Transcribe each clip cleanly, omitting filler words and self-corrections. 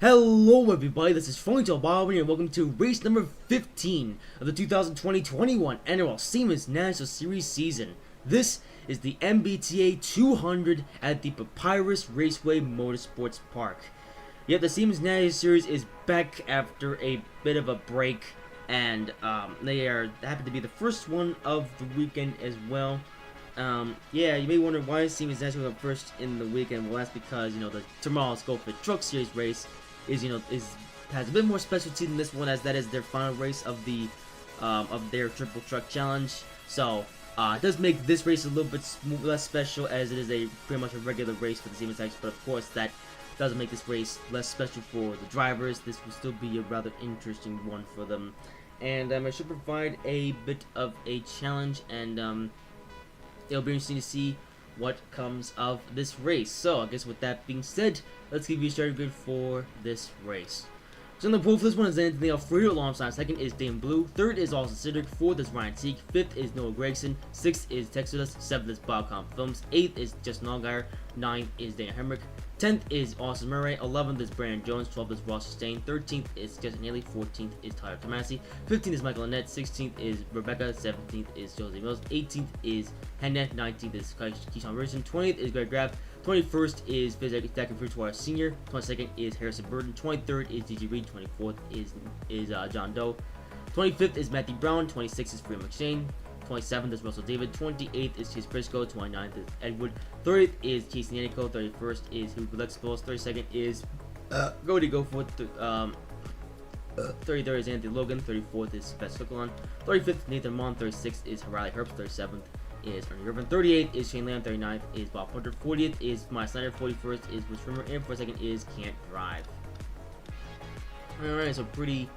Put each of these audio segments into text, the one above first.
Hello everybody, this is Bob and welcome to race number 15 of the 2020-21 NROL Siemens National Series season. This is the MBTA 200 at the Papyrus Raceway Motorsports Park. Yet the Siemens National Series is back after a bit of a break, and they happen to be the first one of the weekend as well. Yeah, you may wonder why Siemens National up first in the weekend. Well, that's because the tomorrow's Go for Truck Series race has a bit more specialty than this one, as that is their final race of their Triple Truck Challenge. So it does make this race a little bit less special, as it is pretty much a regular race for the Siemens National. But of course, that doesn't make this race less special for the drivers. This will still be a rather interesting one for them, and I should provide a bit of a challenge, and it'll be interesting to see what comes of this race. So I guess with that being said, let's give you a starting grid for this race. So in the pool for this one is Anthony Alfredo alongside. Second is Dane Blue. Third is Austin Cedric. Fourth is Ryan Teague. Fifth is Noah Gregson. Sixth is Texas. Seventh is Bobcom Films. Eighth is Justin Allgaier. Ninth is Daniel Hemrick. 10th is Austin Murray. 11th is Brandon Jones. 12th is Ross Sustain. 13th is Justin Haley. 14th is Tyler Tomasi. 15th is Michael Annette. 16th is Rebecca. 17th is Josie Mills. 18th is Hannah. 19th is Keyshawn Richardson. 20th is Greg Graff. 21st is Zachary Fruitwire Sr. 22nd is Harrison Burton. 23rd is DJ Reed. 24th is John Doe. 25th is Matthew Brown. 26th is Freeman McShane. 27th is Russell David. 28th is Chase Briscoe. 29th is Edward. 30th is Casey Nanico. 31st is Hugo Lexipos. 32nd is Cody Goforth. 33rd is Anthony Logan. 34th is Bess Hookalon. 35th Nathan Mon. 36th is Riley Herbst. 37th is Ernie Irvin. 38th is Shane Lamb. 39th is Bob Hunter. 40th is Maya Snyder. 41st is Bruce Rimmer. And 42nd is Can't Drive. Alright, so pretty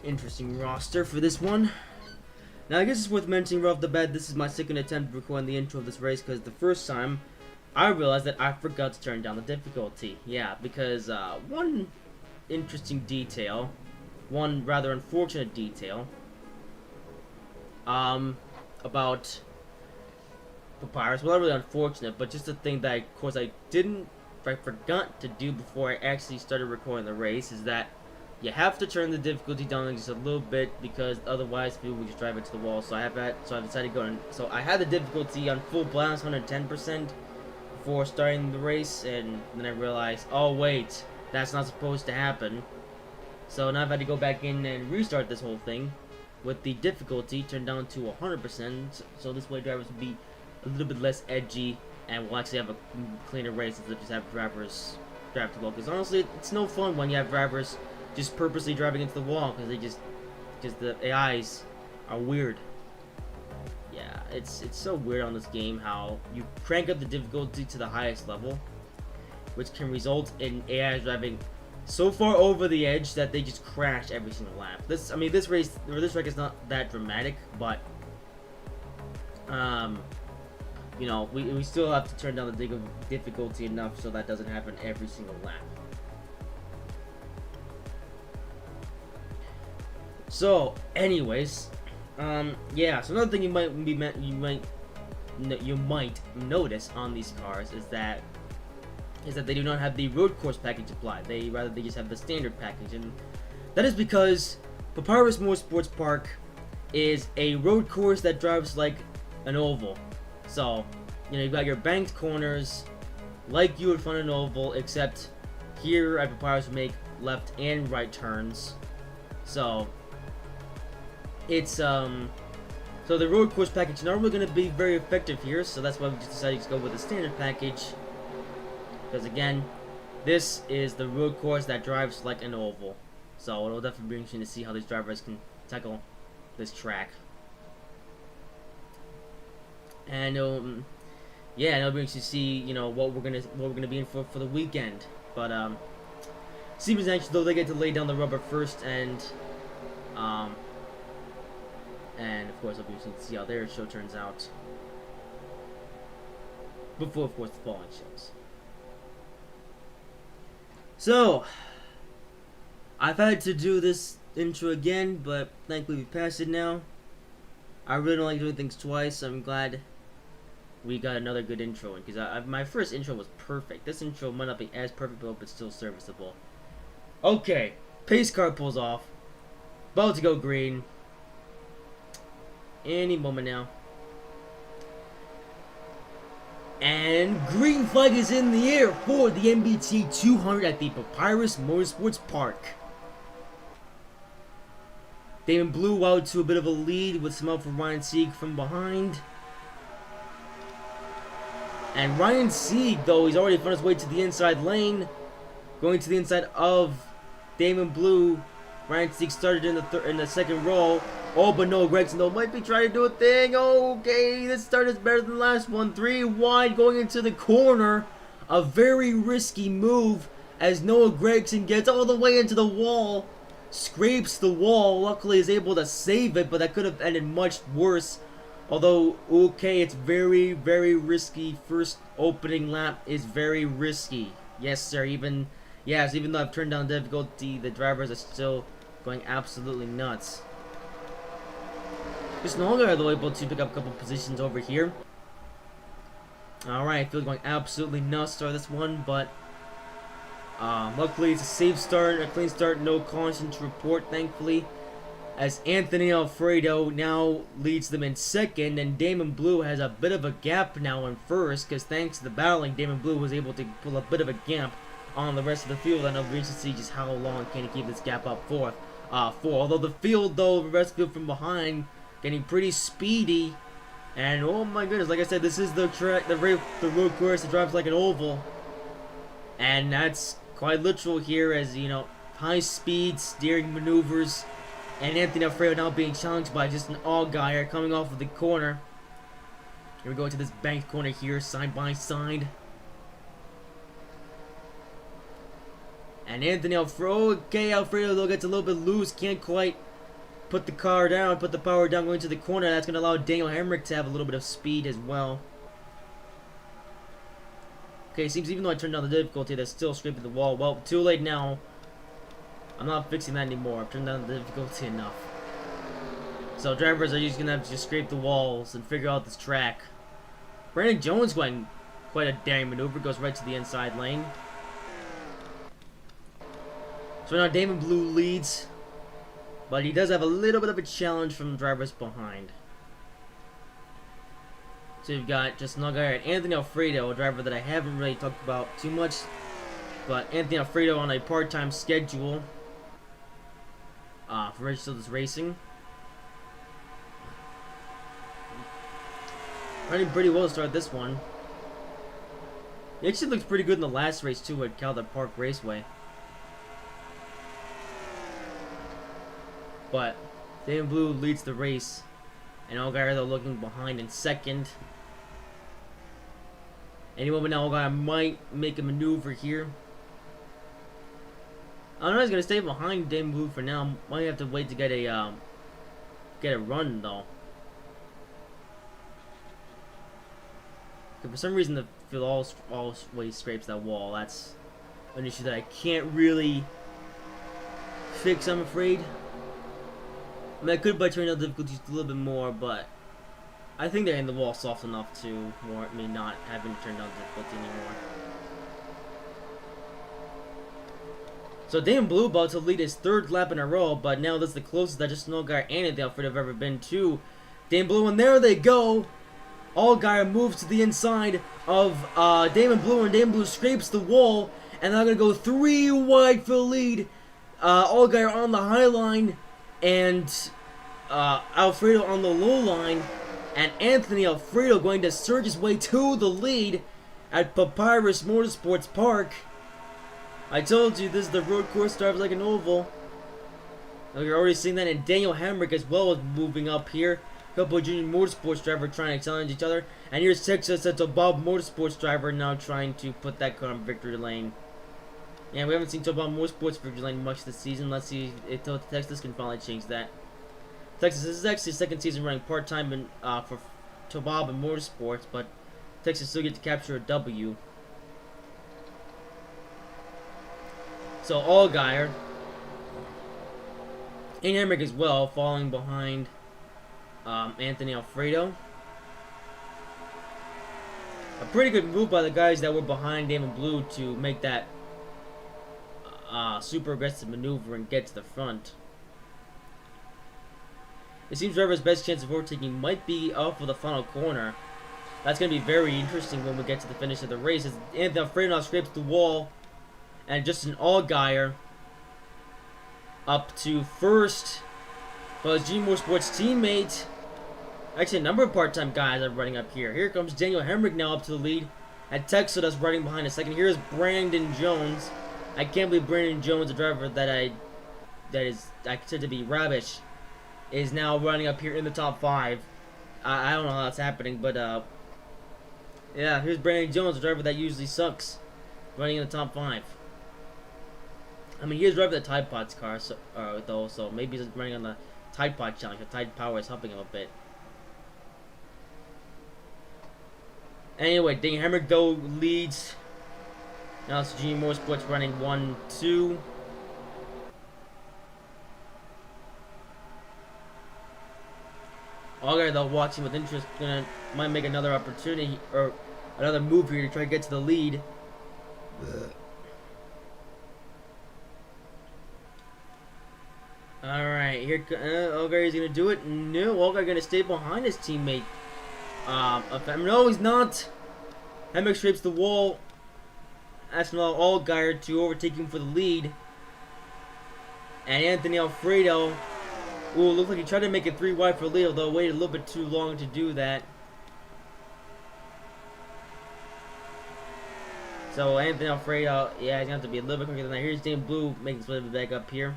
interesting roster for this one. Now, I guess it's worth mentioning right off the bat, this is my second attempt at recording the intro of this race, because the first time, I realized that I forgot to turn down the difficulty. Yeah, because one interesting detail, one rather unfortunate detail, about Papyrus, well, not really unfortunate, but just a thing that, of course, I forgot to do before I actually started recording the race, is that you have to turn the difficulty down just a little bit, because otherwise people will just drive it to the wall. So I decided to go in. So I had the difficulty on full blast, 110% before starting the race, and then I realized, oh wait, that's not supposed to happen. So now I've had to go back in and restart this whole thing with the difficulty turned down to 100%. So this way drivers will be a little bit less edgy, and we'll actually have a cleaner race instead of just have drivers drive to the wall. Because honestly, it's no fun when you have drivers just purposely driving into the wall, because the AIs are weird. Yeah, it's so weird on this game how you crank up the difficulty to the highest level, which can result in AIs driving so far over the edge that they just crash every single lap. This wreck is not that dramatic, but we still have to turn down the difficulty enough so that doesn't happen every single lap. So, anyways, yeah. So another thing you might notice on these cars is that they do not have the road course package applied. They just have the standard package, and that is because Papyrus Motorsports Park is a road course that drives like an oval. So, you've got your banked corners like you would find an oval, except here at Papyrus we make left and right turns. So it's so the road course package is not really going to be very effective here, so that's why we just decided to go with the standard package, because again, this is the road course that drives like an oval. So it'll definitely be interesting to see how these drivers can tackle this track. And yeah, it'll be interesting to see what we're gonna be in for the weekend. But Siemens actually, though, they get to lay down the rubber first, and of course it'll be interesting to see how their show turns out before, of course, the following shows. So I've had to do this intro again, but thankfully we passed it now. I really don't like doing things twice, so I'm glad we got another good intro in, because my first intro was perfect. This intro might not be as perfect, but still serviceable. Okay, pace car pulls off. About to go green. Any moment now. And green flag is in the air for the MBTA 200 at the Papyrus Motorsports Park. Damon Blue out to a bit of a lead with some help from Ryan Sieg from behind. And Ryan Sieg, though, he's already found his way to the inside lane. Going to the inside of Damon Blue. Ryan Sieg started in the second row. Oh, but Noah Gragson, though, might be trying to do a thing. Okay, this start is better than the last one. 3 wide going into the corner. A very risky move as Noah Gragson gets all the way into the wall. Scrapes the wall. Luckily is able to save it, but that could have ended much worse. Although, okay, it's very, very risky. First opening lap is very risky. Yes, sir. Even though I've turned down difficulty, the drivers are still going absolutely nuts. Just no longer, though, able to pick up a couple positions over here. Alright, Field going absolutely nuts for this one, but luckily it's a safe start, a clean start, no caution to report, thankfully. As Anthony Alfredo now leads them in second, and Damon Blue has a bit of a gap now in first, because thanks to the battling, Damon Blue was able to pull a bit of a gap on the rest of the field. I know we should see just how long can he keep this gap up for. Although the field, though, the rest of the field from behind, getting pretty speedy. And oh my goodness, like I said, this is the track, the road course that drives like an oval. And that's quite literal here, as, you know, high speed steering maneuvers. And Anthony Alfredo now being challenged by just an all-guyer coming off of the corner. Here we go to this banked corner here, side by side. And Anthony Alfredo though gets a little bit loose, can't quite put the car down, put the power down going to the corner. That's going to allow Daniel Hemrick to have a little bit of speed as well. Okay, seems even though I turned down the difficulty, they're still scraping the wall. Well, too late now. I'm not fixing that anymore. I've turned down the difficulty enough. So drivers are just going to have to just scrape the walls and figure out this track. Brandon Jones going quite a daring maneuver, goes right to the inside lane. So now Damon Blue leads, but he does have a little bit of a challenge from the drivers behind. So you've got just another guy at Anthony Alfredo, a driver that I haven't really talked about too much, but Anthony Alfredo on a part-time schedule for Registered Racing. Running pretty well to start this one. He actually looks pretty good in the last race too at Calder Park Raceway. But Damon Blue leads the race, and Allgaier though looking behind in second. Any moment now, Allgaier might make a maneuver here. I don't know, he's gonna stay behind Damon Blue for now. Might have to wait to get a run though. For some reason, the field always scrapes that wall. That's an issue that I can't really fix, I'm afraid. I mean, I could by turning down difficulties a little bit more, but I think they're in the wall soft enough to warrant me not having to turn down difficulty anymore. So Damon Blue about to lead his third lap in a row, but now this is the closest that just Allgaier and Anthony Alfredo have ever been to Damon Blue, and there they go. Allgaier moves to the inside of Damon Blue, and Damon Blue scrapes the wall, and they're going to go 3 wide for the lead. Allgaier on the high line, and Alfredo on the low line, and Anthony Alfredo going to surge his way to the lead at Papyrus Motorsports Park. I told you this is the road course, drives like an oval. You're already seeing that, and Daniel Hemrick as well is moving up here. A couple of junior motorsports drivers trying to challenge each other, and here's Texas, that's a Bob Motorsports driver now trying to put that car in victory lane. Yeah, we haven't seen Bob Motorsports victory lane much this season. Let's see if Texas can finally change that. Texas, this is actually his second season running part-time for Bob and Motorsports, but Texas still get to capture a W. So Allgaier and Hemrick as well, falling behind Anthony Alfredo. A pretty good move by the guys that were behind Damon Blue to make that super aggressive maneuver and get to the front. It seems driver's best chance of overtaking might be off of the final corner. That's going to be very interesting when we get to the finish of the race. As Anthony Alfredo scrapes the wall, and Justin Allgaier up to first. But his G Motorsports teammate, actually a number of part-time guys are running up here. Here comes Daniel Hemrick now up to the lead. And Texas that's running behind a second. Here's Brandon Jones. I can't believe Brandon Jones, a driver that I consider to be rubbish, is now running up here in the top 5. I don't know how that's happening, but yeah, here's Brandon Jones, a driver that usually sucks, running in the top 5. I mean, he is driving the Tide Pods car, so, though, so maybe he's running on the Tide Pod challenge. The Tide Power is helping him a bit. Anyway, Daniel Hemrick, though, leads. Now it's G Motorsports running 1-2. Allgaier, though, watching with interest, might make another opportunity or another move here to try to get to the lead. Alright, here Allgaier is going to do it. No, Allgaier going to stay behind his teammate. No, he's not. Hemrick scrapes the wall. Asking Allgaier to overtake him for the lead. And Anthony Alfredo, ooh, looks like he tried to make it 3 wide for Leo, though waited a little bit too long to do that. So Anthony Alfredo, yeah, he's going to have to be a little bit quicker than that. Here's Dane Blue making his way back up here.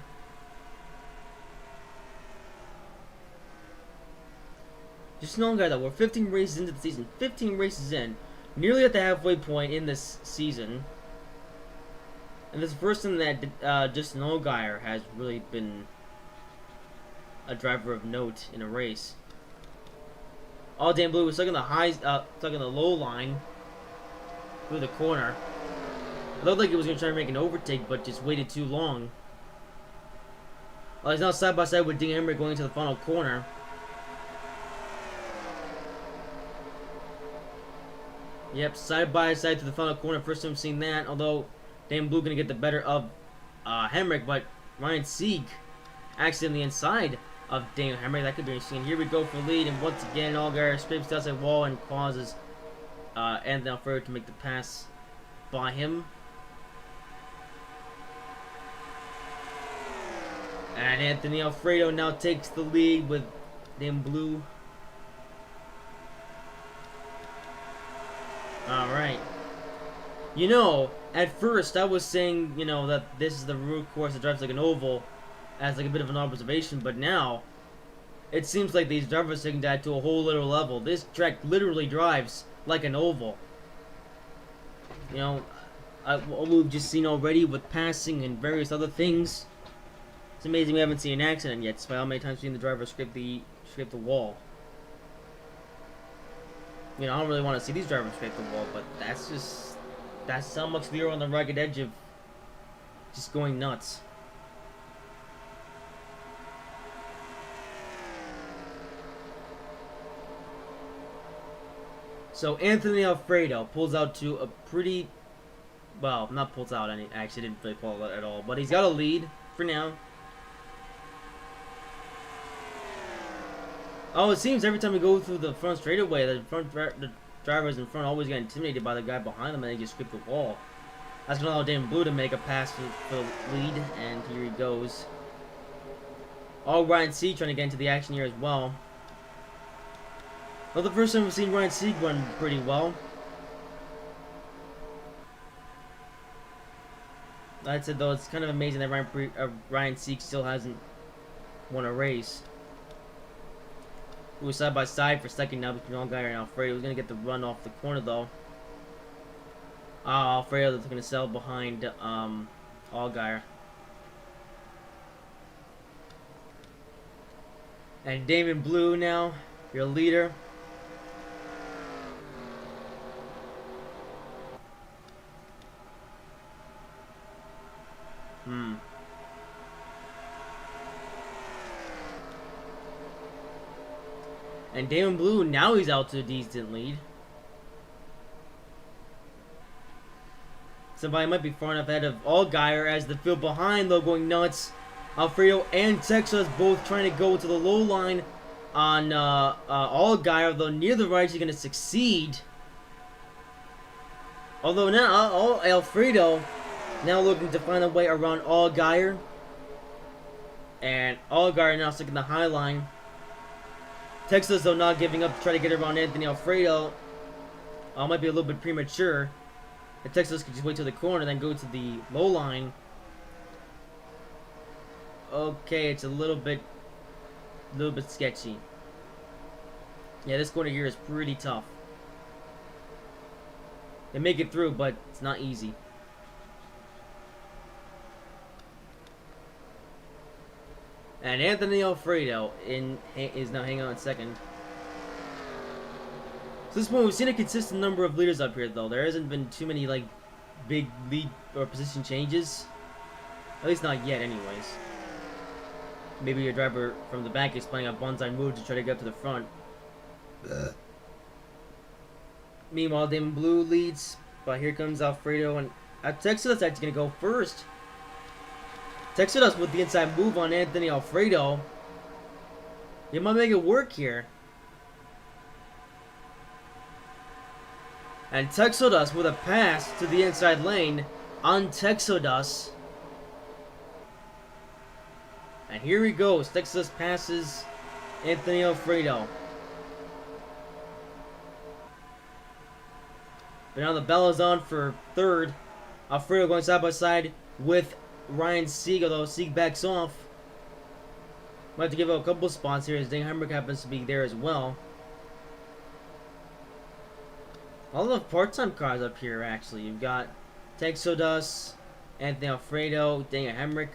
Just know, guys, that we're 15 races into the season. 15 races in. Nearly at the halfway point in this season. And this is the first time that Justin Allgaier has really been a driver of note in a race. All Dan Blue was stuck in the stuck in the low line through the corner. It looked like he was going to try to make an overtake, but just waited too long. He's now side by side with Ding Hemrick going into the final corner. Yep, side by side to the final corner. First time seeing that. Although Dan Blue going to get the better of Hemrick, but Ryan Sieg actually on the inside of Daniel Hemrick. That could be interesting. Here we go for lead, and once again, Allgaier scrapes the outside wall and causes Anthony Alfredo to make the pass by him. And Anthony Alfredo now takes the lead with Dan Blue. Alright. You know, at first I was saying, you know, that this is the route course that drives like an oval as like a bit of an observation, but now it seems like these drivers are taking that to a whole other level. This track literally drives like an oval. You know, what we've just seen already with passing and various other things. It's amazing we haven't seen an accident yet, despite how many times we've seen the driver scrape the wall. You know, I don't really want to see these drivers scrape the wall, but that's how much they're on the rugged edge of just going nuts. So Anthony Alfredo pulls out to a pretty, well, not pulls out any, actually didn't really pull out at all, but he's got a lead for now. Oh, it seems every time we go through the front straightaway, the drivers in front always get intimidated by the guy behind them, and they just skip the wall. That's going to allow Dan Blue to make a pass for the lead, and here he goes. Oh, Ryan Sieg trying to get into the action here as well. Well, the first time we've seen Ryan Sieg run pretty well. Like I said, though, it's kind of amazing that Ryan Sieg still hasn't won a race. We're side by side for second now between Allgaier and Alfredo. He's going to get the run off the corner, though. Alfredo is going to sell behind Allgaier. And Damon Blue now, your leader. And Damon Blue, now he's out to a decent lead. Somebody might be far enough ahead of Allgaier as the field behind, though, going nuts. Alfredo and Texas both trying to go to the low line on Allgaier, though near the right, he's going to succeed. Although now, Alfredo now looking to find a way around Allgaier. And Allgaier now stuck in the high line. Texas, though, not giving up to try to get around Anthony Alfredo. Might be a little bit premature. And Texas could just wait till the corner, then go to the low line. Okay, it's a little bit sketchy. Yeah, this corner here is pretty tough. They make it through, but it's not easy. And Anthony Alfredo is now hanging on in second. So this point, we've seen a consistent number of leaders up here, though. There hasn't been too many, like, big lead or position changes. At least not yet, anyways. Maybe your driver from the back is playing a bonsai move to try to get up to the front. Meanwhile, Damon Blue leads, but here comes Alfredo, and Texas actually going to go first. Texas with the inside move on Anthony Alfredo. He might make it work here. And Texodas with a pass to the inside lane on Texodas. And here he goes. Texas passes Anthony Alfredo. But now the bell is on for third. Alfredo going side by side with Ryan Sieg, although Sieg backs off. Might have to give out a couple spots here as Dane Hemrick happens to be there as well. A lot of part-time cars up here, actually. You've got Texodas, Anthony Alfredo, Dane Hemrick.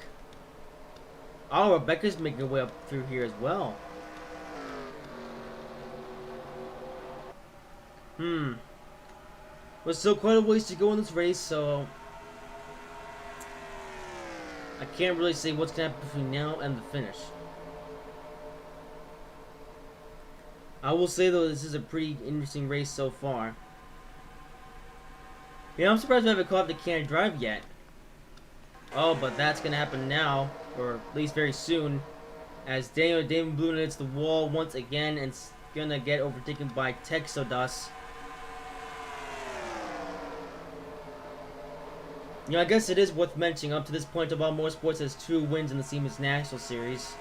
Oh, Rebecca's making her way up through here as well. There's still quite a ways to go in this race, so I can't really say what's going to happen between now and the finish. I will say, though, this is a pretty interesting race so far. You know, I'm surprised we haven't caught up to Can't Drive yet. Oh, but that's going to happen now, or at least very soon, as Damon Blue hits the wall once again and is going to get overtaken by Texodas. You know, I guess it is worth mentioning up to this point about Motorsports has 2 wins in the Siemens National Series.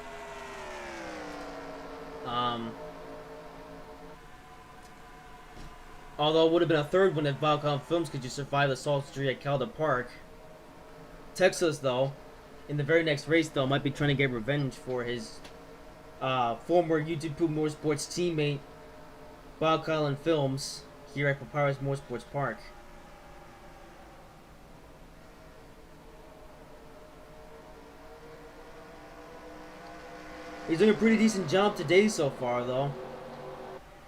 Although it would have been a 3rd win if Valcom Films could just survive the Salt Street at Calder Park. Texas, though, in the very next race, though, might be trying to get revenge for his former YouTube Poop Motorsports teammate, Valcom Films, here at Papyrus Motorsports Park. He's doing a pretty decent job today so far, though.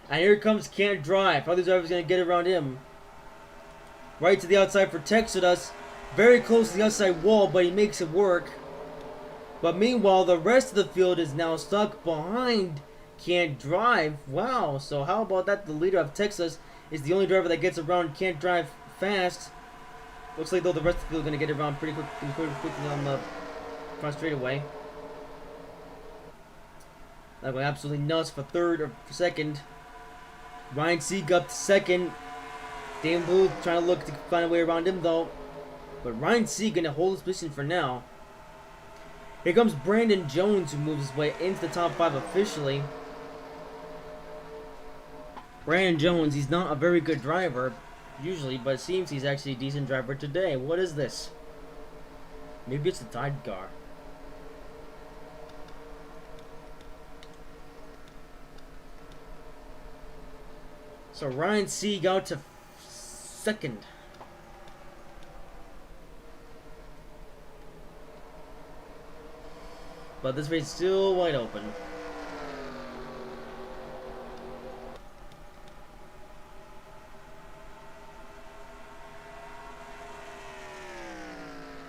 And here comes Can't Drive. Probably the driver's going to get around him. Right to the outside for Texodas. Very close to the outside wall, but he makes it work. But meanwhile, the rest of the field is now stuck behind Can't Drive. Wow, so how about that? The leader of Texas is the only driver that gets around Can't Drive fast. Looks like, though, the rest of the field is going to get around pretty quickly on the front straightaway. That went absolutely nuts for 3rd or for 2nd. Ryan Sieg up to 2nd. Damon Blue trying to look to find a way around him, though. But Ryan Sieg going to hold his position for now. Here comes Brandon Jones, who moves his way into the top 5 officially. Brandon Jones, he's not a very good driver, usually, but it seems he's actually a decent driver today. What is this? Maybe it's the Tide car. So Ryan Sieg out to 2nd. But this race is still wide open.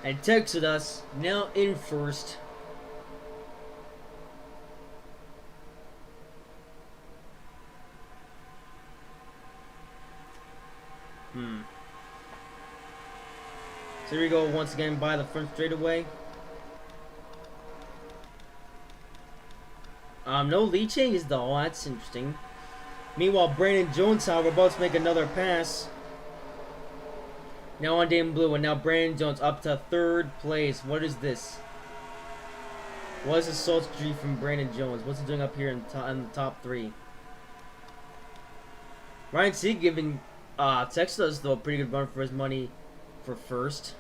And Texodas now in 1st. There we go once again by the front straightaway. No lead changes though. That's interesting. Meanwhile, Brandon Jones, however, about to make another pass. Now on Damon Blue, and now Brandon Jones up to 3rd place. What is this? What is the salt streak from Brandon Jones? What's he doing up here in the top 3? Ryan Sieg giving Texas though a pretty good run for his money for 1st.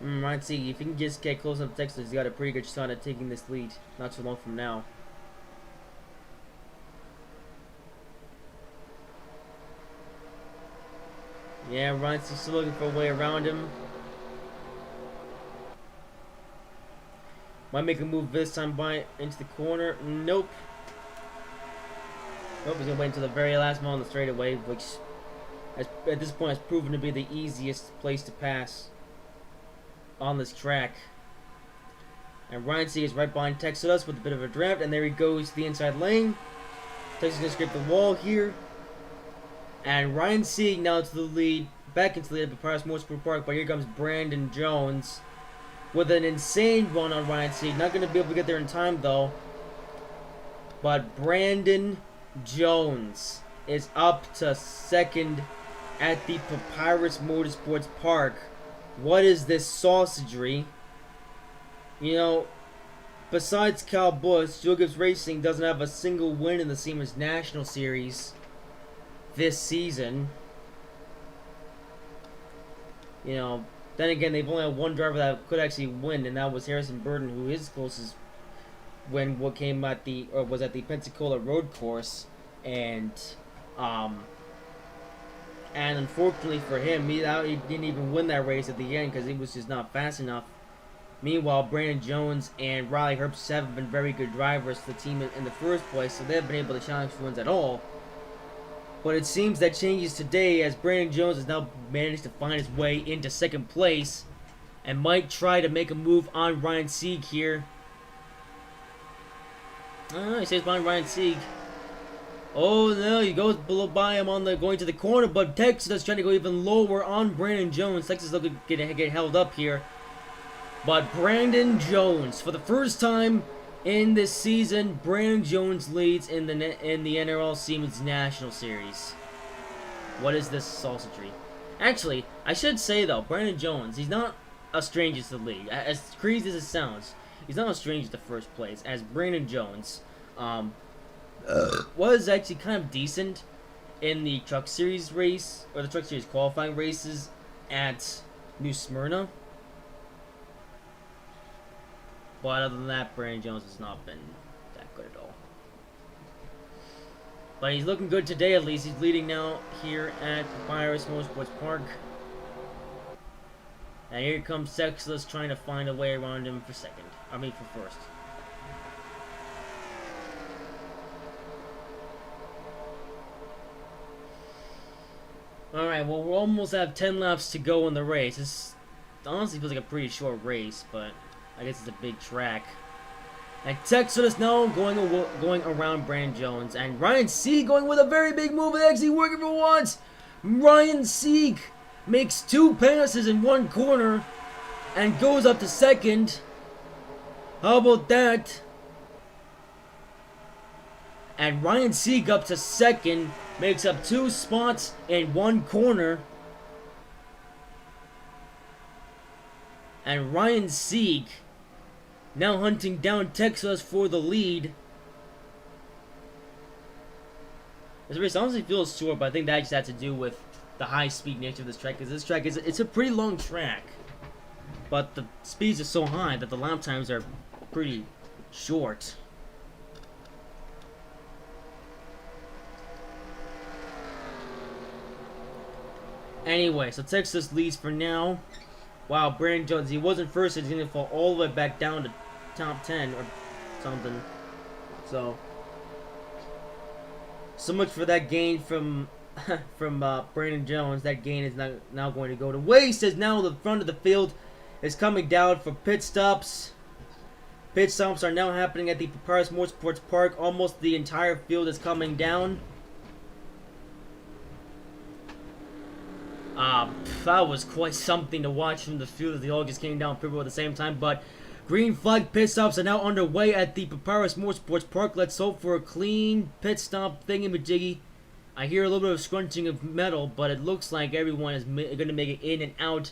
Ryan Sieg, if he can just get close up to Texas, he's got a pretty good shot at taking this lead not too long from now. Yeah, Ryan Sieg's still looking for a way around him. Might make a move this time by into the corner. Nope. Nope, he's gonna wait until the very last moment on the straightaway, which at this point has proven to be the easiest place to pass on this track. And Ryan Sieg is right behind Texas with a bit of a draft, and there he goes to the inside lane. Texas gonna scrape the wall here. And Ryan Sieg now to the lead, back into the lead at Papyrus Motorsport Park, but here comes Brandon Jones with an insane run on Ryan Sieg. Not going to be able to get there in time though. But Brandon Jones is up to 2nd at the Papyrus Motorsports Park. What is this sausagery? You know, besides Kyle Busch, Joe Gibbs Racing doesn't have a single win in the Siemens National Series this season. You know, then again, they've only had one driver that could actually win, and that was Harrison Burton, who his closest win came at the was at the Pensacola Road Course, and unfortunately for him, he didn't even win that race at the end because he was just not fast enough. Meanwhile, Brandon Jones and Riley Herbst haven't been very good drivers for the team in the first place, so they haven't been able to challenge for wins at all. But it seems that changes today as Brandon Jones has now managed to find his way into 2nd place and might try to make a move on Ryan Sieg here. He stays behind Ryan Sieg. Oh no, he goes below by him on the going to the corner, but Texas is trying to go even lower on Brandon Jones. Texas is looking to get held up here. But Brandon Jones, for the first time in this season, Brandon Jones leads in the NROL Siemens National Series. What is this sausagery? Actually, I should say though, Brandon Jones, he's not a stranger to the league. As crazy as it sounds, he's not a stranger to 1st place. As Brandon Jones was actually kind of decent in the Truck Series race, or the Truck Series qualifying races at New Smyrna. But other than that, Brandon Jones has not been that good at all. But he's looking good today at least. He's leading now here at Papyrus Motorsports Park. And here comes Texas trying to find a way around him for 2nd. I mean for 1st. Alright, well we almost have 10 laps to go in the race. This honestly feels like a pretty short race, but I guess it's a big track. And Texas now going around Brandon Jones. And Ryan Sieg going with a very big move. It's actually working for once. Ryan Sieg makes 2 passes in 1 corner and goes up to 2nd. How about that? And Ryan Sieg up to 2nd. Makes up 2 spots in 1 corner. And Ryan Sieg now hunting down Texas for the lead. This race honestly feels short, but I think that just had to do with the high-speed nature of this track. Because this track it's a pretty long track, but the speeds are so high that the lap times are pretty short. Anyway, so Texas leads for now. Wow, Brandon Jones, he wasn't first, he's going to fall all the way back down to top 10 or something. So much for that gain from Brandon Jones. That gain is now going to go to waste, as now the front of the field is coming down for pit stops. Pit stops are now happening at the Papyrus Motorsports Park. Almost the entire field is coming down. That was quite something to watch from the field as they all just came down pit road at the same time. But green flag pit stops are now underway at the Papyrus Motorsports Park. Let's hope for a clean pit stop thingy-majiggy. I hear a little bit of scrunching of metal, but it looks like everyone is going to make it in and out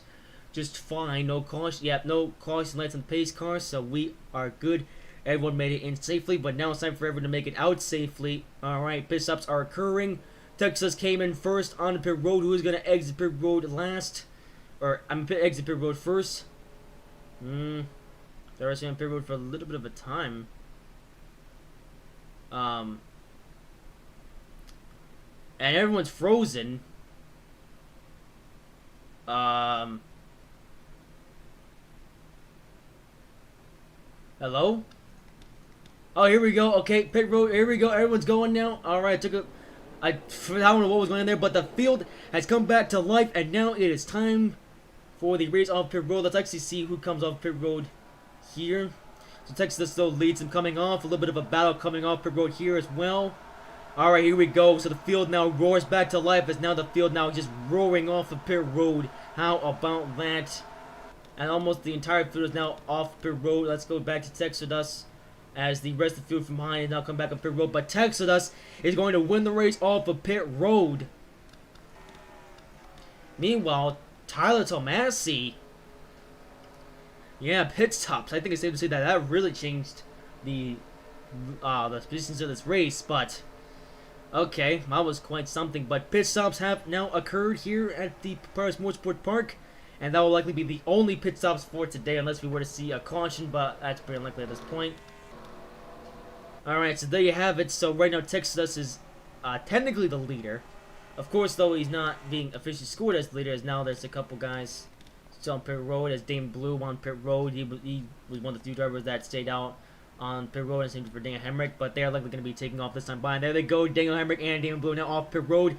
just fine. No caution, no caution lights on the pace car, so we are good. Everyone made it in safely, but now it's time for everyone to make it out safely. Alright, pit stops are occurring. Texas came in first on the pit road. Who is going to exit pit road last? Or, exit pit road first. They're actually on pit road for a little bit of a time. And everyone's frozen. Hello? Oh, here we go. Okay, pit road. Here we go. Everyone's going now. Alright, I don't know what was going on there, but the field has come back to life, and now it is time for the race off pit road. Let's actually see who comes off pit road here. So Texas still leads him coming off. A little bit of a battle coming off pit road here as well. Alright, here we go. So the field now roars back to life as now the field now just roaring off of pit road. How about that? And almost the entire field is now off pit road. Let's go back to Texas as the rest of the field from behind is now come back on pit road. But Texas is going to win the race off of pit road. Meanwhile, Tyler Tomasi, yeah, pit stops. I think it's safe to say that that really changed the positions of this race. But okay, that was quite something. But pit stops have now occurred here at the Papyrus Motorsport Park, and that will likely be the only pit stops for today, unless we were to see a caution. But that's pretty unlikely at this point. Alright, so there you have it. So right now Texas is technically the leader. Of course, though, he's not being officially scored as the leader, as now there's a couple guys still on pit road, as Damon Blue on pit road. He was one of the few drivers that stayed out on pit road, and same for Daniel Hemrick, but they're likely going to be taking off this time by. And there they go, Daniel Hemrick and Damon Blue now off pit road.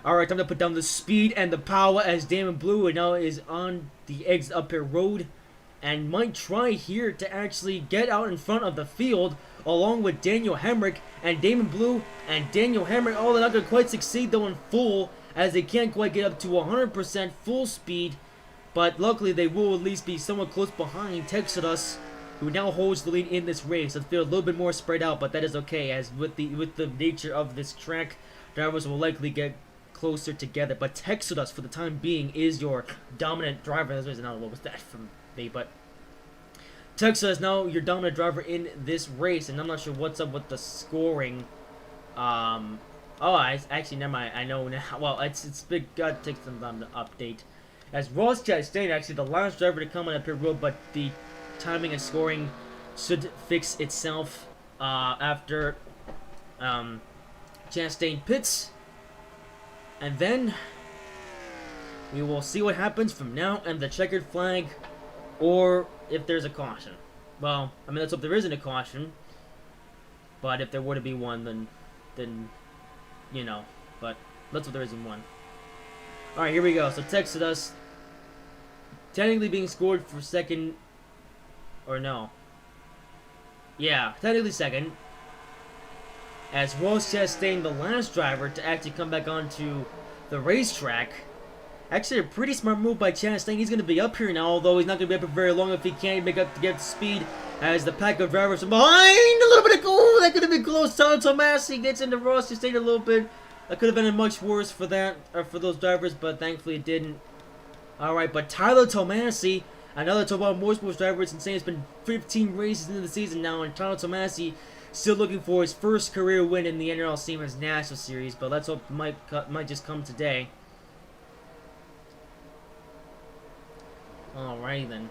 Alright, time to put down the speed and the power as Damon Blue now is on the exit up pit road, and might try here to actually get out in front of the field, along with Daniel Hemrick and Damon Blue and Daniel Hemrick. Oh, they're not going to quite succeed though in full, as they can't quite get up to 100% full speed, but luckily they will at least be somewhat close behind Texas, who now holds the lead in this race. It's feel a little bit more spread out, but that is okay, as with the nature of this track, drivers will likely get closer together. But Texas, for the time being, is your dominant driver. I don't know what was that from me, but Texas is now your dominant driver in this race, and I'm not sure what's up with the scoring. Actually, never mind. I know now. Well, it's big. Gotta take some time to update. As Ross Chastain, actually the last driver to come on the pit road, but the timing and scoring should fix itself after Chastain pits, and then we will see what happens from now and the checkered flag, or if there's a caution. Well, I mean, let's hope there isn't a caution. But if there were to be one, then you know. But let's hope there isn't one. Alright, here we go. So Texas technically being scored for second, or no. Yeah, technically second. As Ross Chastain, the last driver to actually come back onto the racetrack. Actually, a pretty smart move by Chastain. He's going to be up here now, although he's not going to be up here very long if he can't make up to get speed. As the pack of drivers from behind, a little bit of that could have been close. Tomasi gets into Ross Chastain a little bit. That could have been much worse for that, or for those drivers, but thankfully it didn't. All right, but Tyler Tomasi, another Toyota Motorsports driver, it's insane. It's been 15 races into the season now, and Tyler Tomasi still looking for his first career win in the NROL Siemens National Series. But let's hope it might just come today. Alrighty then.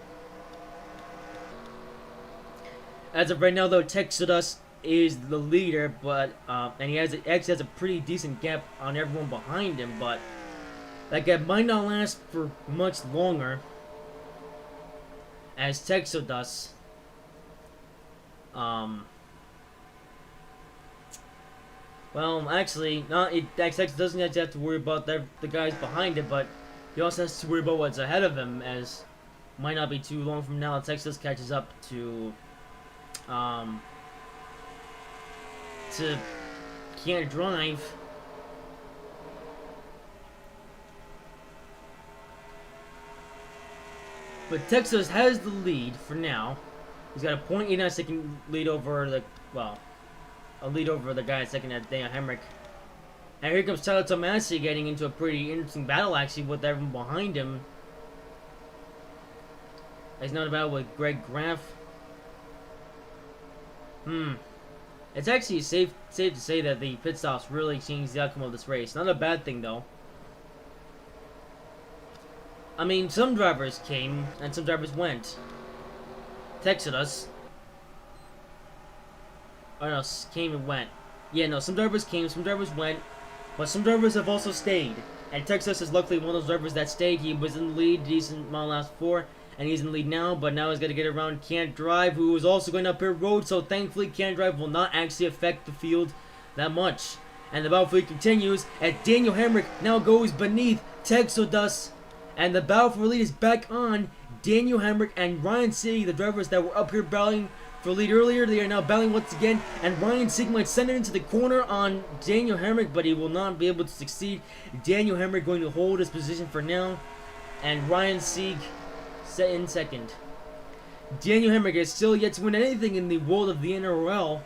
As of right now, though, Texas is the leader, but and he actually has a pretty decent gap on everyone behind him. But that gap might not last for much longer, as Texas well, actually, Texas doesn't actually have to worry about the guys behind it, but he also has to worry about what's ahead of him, as might not be too long from now Texas catches up to can't drive. But Texas has the lead for now. He's got a .89 second lead over the, well, a lead over the guy at second at Daniel Hemrick. And here comes Tyler Tomasi getting into a pretty interesting battle actually with everyone behind him. He's not about with Greg Graff. It's actually safe to say that the pit stops really changed the outcome of this race. Not a bad thing though. I mean, some drivers came and some drivers went. Texted us. Oh no, came and went. Yeah, no, some drivers came, some drivers went, but some drivers have also stayed. And Texas is luckily one of those drivers that stayed. He was in the lead, decent amount last 4, and he's in the lead now, but now he's got to get around Can't Drive, who is also going up pit road, so thankfully Can't Drive will not actually affect the field that much. And the battle for lead continues, as Daniel Hemrick now goes beneath Texodus, and the battle for lead is back on. Daniel Hemrick and Ryan Sieg, the drivers that were up here battling for lead earlier, they are now battling once again, and Ryan Sieg might send it into the corner on Daniel Hemrick, but he will not be able to succeed. Daniel Hemrick going to hold his position for now, and Ryan Sieg set in second. Daniel Hemrick is still yet to win anything in the world of the NROL.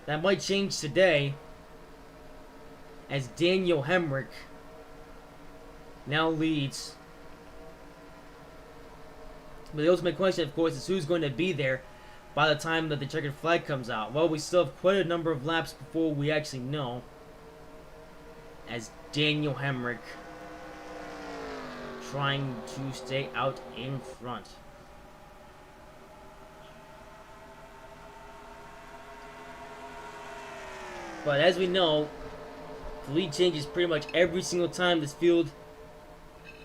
That might change today, as Daniel Hemrick now leads. But the ultimate question, of course, is who's going to be there by the time that the checkered flag comes out. Well, we still have quite a number of laps before we actually know, as Daniel Hemrick trying to stay out in front. But as we know, the lead changes pretty much every single time this field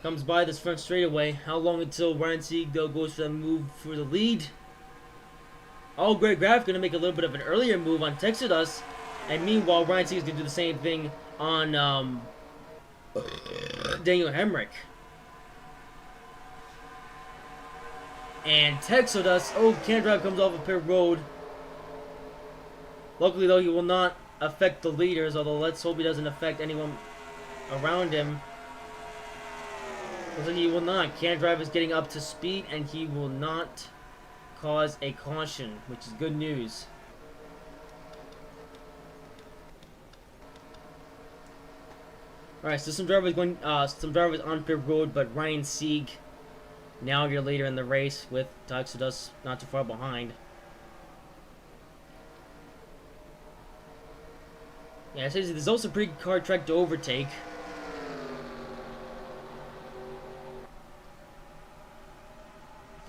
comes by this front straightaway. How long until Ryan Sieg though goes for the move for the lead? Oh, Greg Graff going to make a little bit of an earlier move on Texodus, and meanwhile Ryan Sieg is going to do the same thing on Daniel Hemrick. And Texodus, oh, Can't Drive comes off of pit road. Luckily though, he will not affect the leaders, although let's hope he doesn't affect anyone around him. Looks like he will not. Can't Drive is getting up to speed, and he will not cause a caution, which is good news. Alright, so some drivers on pit road, but Ryan Sieg now your leader in the race with Texodus not too far behind. Yeah, there's also a pretty hard track to overtake.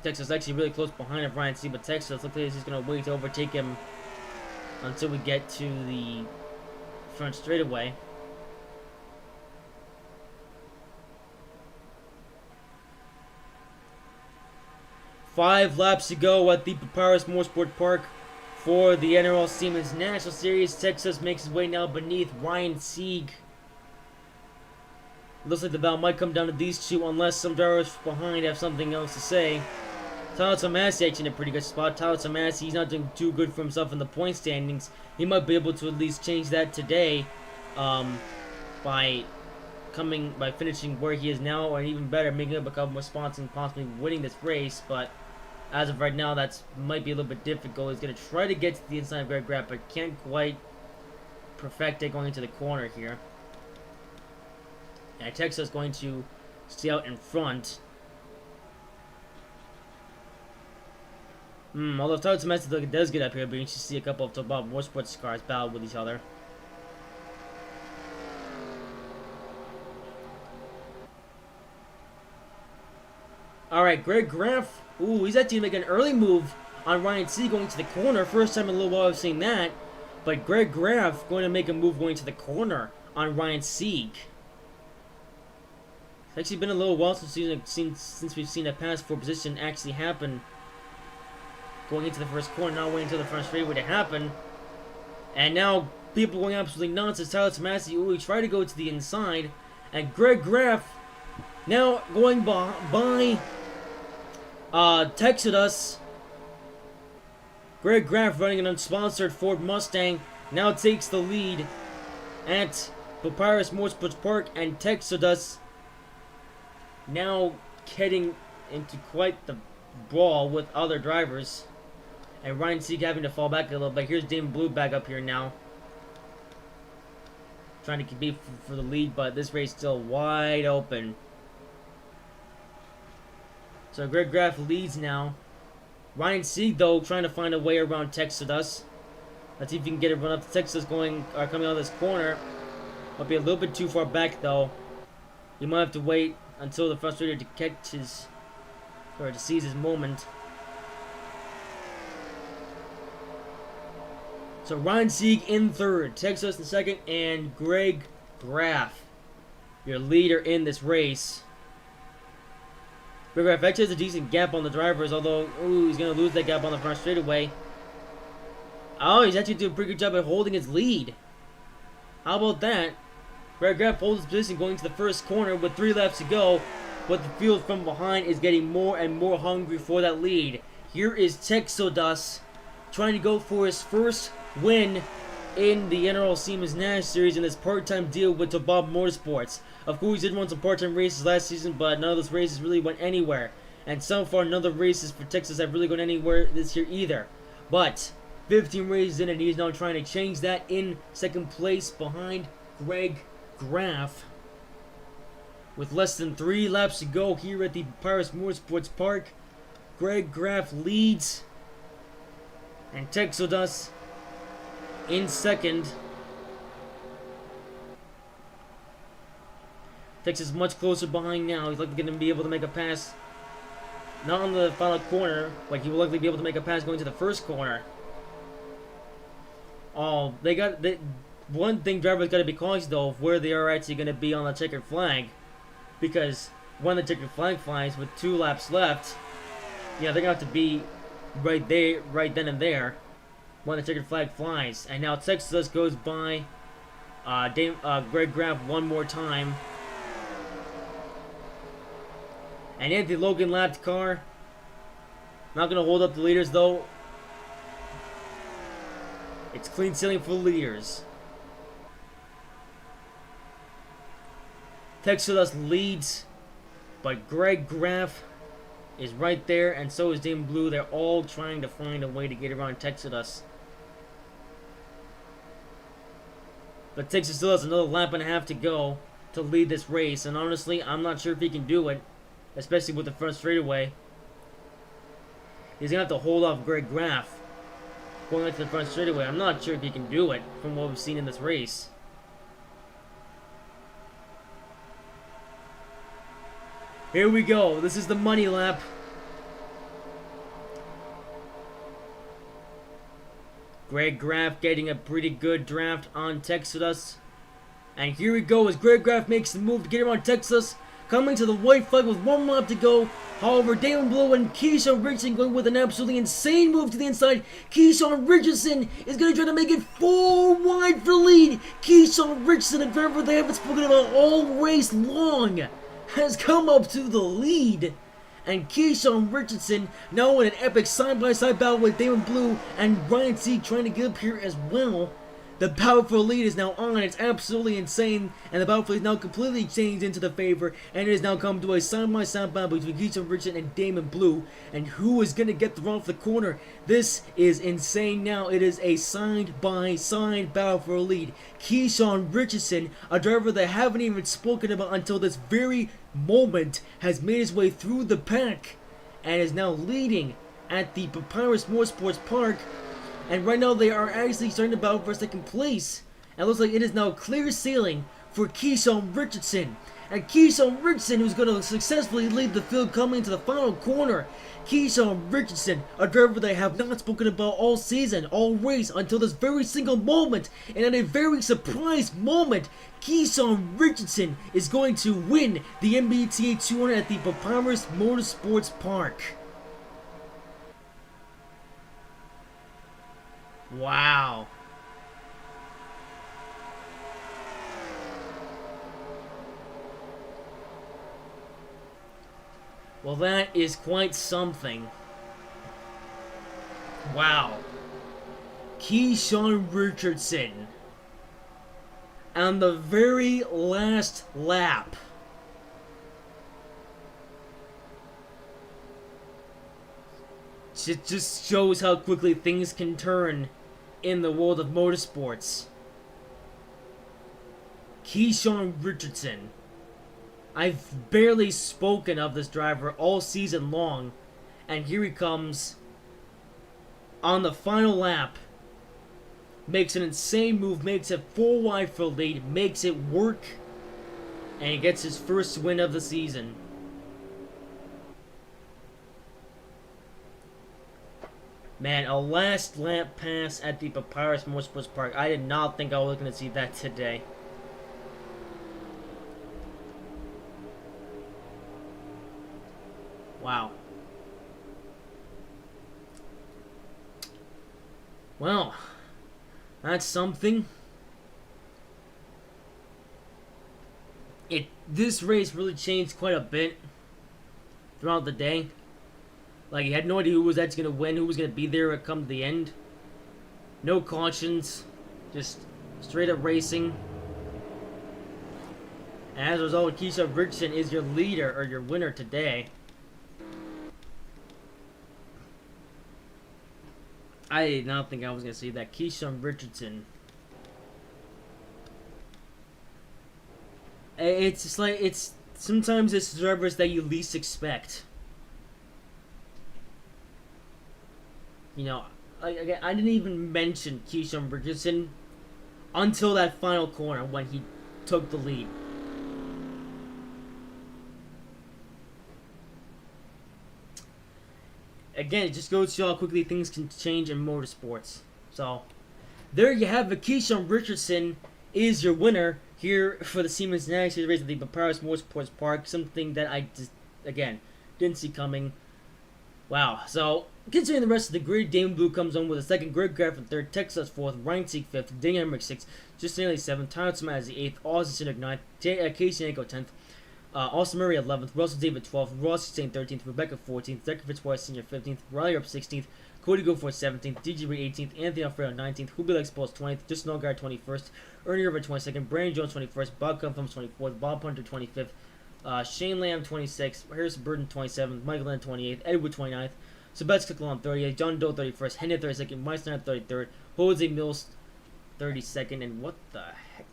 Texas is actually really close behind of Ryan Sieg, but Texas looks like he's going to wait to overtake him until we get to the front straightaway. Five laps to go at the Papyrus Motorsport Park for the NROL Siemens National Series. Texas makes his way now beneath Ryan Sieg. Looks like the battle might come down to these two unless some drivers behind have something else to say. Tyler Tomasi actually in a pretty good spot. Tyler Tomasi, he's not doing too good for himself in the point standings. He might be able to at least change that today by finishing where he is now, or even better, making up a couple more spots and possibly winning this race. But as of right now, that might be a little bit difficult. He's going to try to get to the inside of Greg Graff, but can't quite perfect it going into the corner here. And Texas is going to stay out in front. Although Tyler Tomasi does get up here, but you should see a couple of top motorsports cars battle with each other. Alright, Greg Graff. Ooh, he's actually making an early move on Ryan Sieg going to the corner. First time in a little while I've seen that. But Greg Graff going to make a move going to the corner on Ryan Sieg. It's actually been a little while since we've seen a pass for position actually happen. Going into the first corner, not waiting until the front straightaway to happen. And now people going absolutely nuts as Tyler Tomasi, ooh, he tried to go to the inside. And Greg Graff now going by Texodus. Greg Graff running an unsponsored Ford Mustang now takes the lead at Papyrus Motorsports Park, and Texodus now getting into quite the brawl with other drivers. And Ryan Sieg having to fall back a little bit. Here's Damon Blue back up here now, trying to compete for the lead, but this race still wide open. So Greg Graff leads now. Ryan Sieg, though, trying to find a way around Texas. Let's see if he can get a run up to Texas coming out of this corner. Might be a little bit too far back, though. You might have to wait until the frustrator to catch his, or to seize his moment. So Ryan Sieg in third, Texas in second, and Greg Graff, your leader in this race. Greg Graff actually has a decent gap on the drivers, although he's going to lose that gap on the front straightaway. Oh, he's actually doing a pretty good job at holding his lead. How about that? Greg Graff holds his position going to the first corner with 3 laps to go, but the field from behind is getting more and more hungry for that lead. Here is Texas trying to go for his first win in the NROL Siemens Nash Series in this part-time deal with Bob Motorsports. Of course, he did run some part-time races last season, but none of those races really went anywhere. And so far, none of the races for Texas have really gone anywhere this year either. But 15 races in, and he's now trying to change that in second place behind Greg Graff. With less than 3 laps to go here at the Papyrus Motorsports Park, Greg Graff leads, and Texas in second. Texas much closer behind now. He's likely going to be able to make a pass, not on the final corner, like he will likely be able to make a pass going to the first corner. Oh, one thing drivers got to be cautious though of where they are actually going to be on the checkered flag, because when the checkered flag flies with 2 laps left, yeah, they're going to have to be right there, right then and there, when the checkered flag flies. And now Texas goes by Greg Graff one more time. And Anthony Logan lapped car. Not going to hold up the leaders though. It's clean sailing for the leaders. Texas leads, but Greg Graff is right there, and so is Damon Blue. They're all trying to find a way to get around Texas. But Texas still has another lap and a half to go to lead this race, and honestly, I'm not sure if he can do it, especially with the front straightaway. He's going to have to hold off Greg Graff going out to the front straightaway. I'm not sure if he can do it from what we've seen in this race. Here we go. This is the money lap. Greg Graff getting a pretty good draft on Texas. And here we go as Greg Graff makes the move to get around Texas. Coming to the white flag with 1 lap to go. However, Damon Blue and Keyshawn Richardson going with an absolutely insane move to the inside. Keyshawn Richardson is going to try to make it 4 wide for the lead. Keyshawn Richardson, a driver they haven't spoken about all race long, has come up to the lead. And Keyshawn Richardson now in an epic side-by-side battle with Damon Blue and Ryan Sieg trying to get up here as well. The battle for the lead is now on. It's absolutely insane. And the battle for the lead is now completely changed into the favor. And it has now come to a side-by-side battle between Keyshawn Richardson and Damon Blue. And who is going to get the run off the corner? This is insane now. It is a side-by-side battle for the lead. Keyshawn Richardson, a driver they haven't even spoken about until this very moment, has made his way through the pack and is now leading at the Papyrus Motorsports Park. And right now they are actually starting to battle for second place. And it looks like it is now clear sailing for Keyshawn Richardson. And Keyshawn Richardson, who's going to successfully lead the field coming into the final corner. Keyshawn Richardson, a driver they have not spoken about all season, all race, until this very single moment. And at a very surprise moment, Keyshawn Richardson is going to win the MBTA 200 at the Papyrus Motorsports Park. Wow. Well, that is quite something. Wow. Keyshawn Richardson, on the very last lap, it just shows how quickly things can turn in the world of motorsports. Keyshawn Richardson. I've barely spoken of this driver all season long, and here he comes on the final lap. Makes an insane move, makes it 4 wide for lead, makes it work, and he gets his first win of the season. Man, a last lap pass at the Papyrus Motorsports Park. I did not think I was going to see that today. Wow. Well, that's something. This race really changed quite a bit throughout the day. Like, you had no idea who was actually going to win, who was going to be there at come to the end. No cautions, just straight up racing. And as a result, Keyshawn Richardson is your leader, or your winner today. I did not think I was going to see that. Keyshawn Richardson. It's just like, sometimes it's drivers that you least expect. You know, I didn't even mention Keyshawn Richardson until that final corner when he took the lead. Again, it just goes to show how quickly things can change in motorsports. So, there you have it. Keyshawn Richardson is your winner here for the Siemens National race at the Papyrus Motorsports Park. Something that I just, again, didn't see coming. Wow. So, considering the rest of the grid, Damon Blue comes on with a second, Greg Graff third, Texas fourth, Ryan Sieg fifth, Danny Emmerich sixth, Justin Haley seventh, Tyler Smith as the eighth, Austin Sinnick ninth, Casey Anko 10th, Austin Murray 11th, Russell David 12th, Ross Hussein 13th, Rebecca 14th, Decker Fitzroy Sr. 15th, Riley Rupp 16th, Cody Goforth 17th, DJ Reed 18th, Anthony Alfredo 19th, Hubi Lex Pauls 20th, Justin Allgaier 21st, Ernie River 22nd, Brandon Jones 21st, Bob Cunningham 24th, Bob Hunter 25th, Shane Lamb 26th, Harrison Burton 27th, Michael Lynn 28th, Edward 29th, Sebastian Kicklon 38th, John Doe 31st, Henry 32nd, Mike Snyder 33rd, Jose Mills 32nd, and what the heck?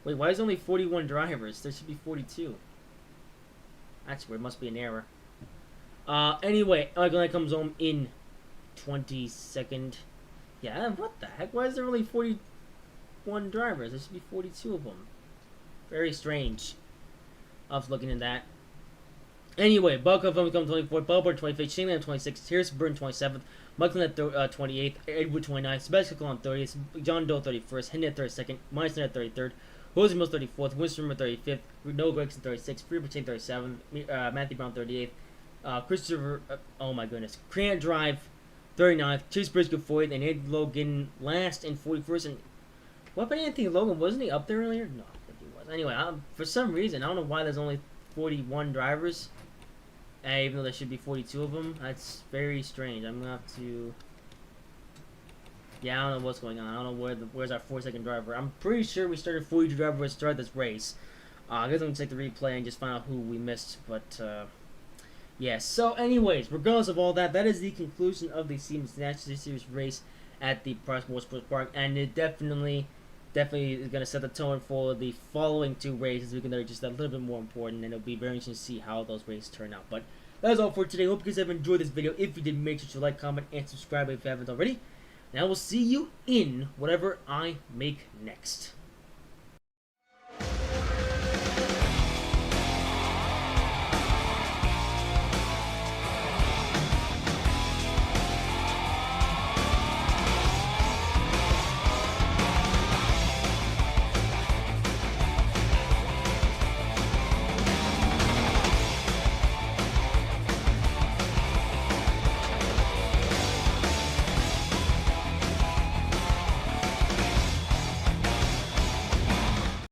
Wait, why is there only 41 drivers? There should be 42. That's weird. Must be an error. Anyway, Michael comes home in 22nd. Yeah, what the heck? Why is there only 41 drivers? There should be 42 of them. Very strange. I was looking at that. Anyway, Buck comes 24th, Bob Bird 25th, Shane Lamb 26th, Harrison Burton 27th, Michael at 28th, Edward 29th, Sebastian Kicklon 30th, John Doe 31st, Henry at 32nd, Mike Snyder 33rd, Jose Mills 34th, Winston Rimmer 35th, Noah Gregson 36th, Freeman Chain 37th, Matthew Brown 38th, Christopher, oh my goodness, Grant Drive 39th, Chase Briscoe 40th, and Anthony Logan last in 41st. And what about Anthony Logan? Wasn't he up there earlier? No, I think he was. Anyway, for some reason, I don't know why there's only 41 drivers, even though there should be 42 of them. That's very strange. I'm going to have to... Yeah, I don't know what's going on. I don't know where's our 4-second driver. I'm pretty sure we started 42 drivers to start this race. I guess I'm going to take the replay and just find out who we missed. But, yeah. So, anyways, regardless of all that, that is the conclusion of the Siemens National Series race at the Papyrus Motorsports Park. And it definitely is going to set the tone for the following two races. Because they're just a little bit more important. And it'll be very interesting to see how those races turn out. But that is all for today. Hope you guys have enjoyed this video. If you did, make sure to like, comment, and subscribe if you haven't already. And I will see you in whatever I make next.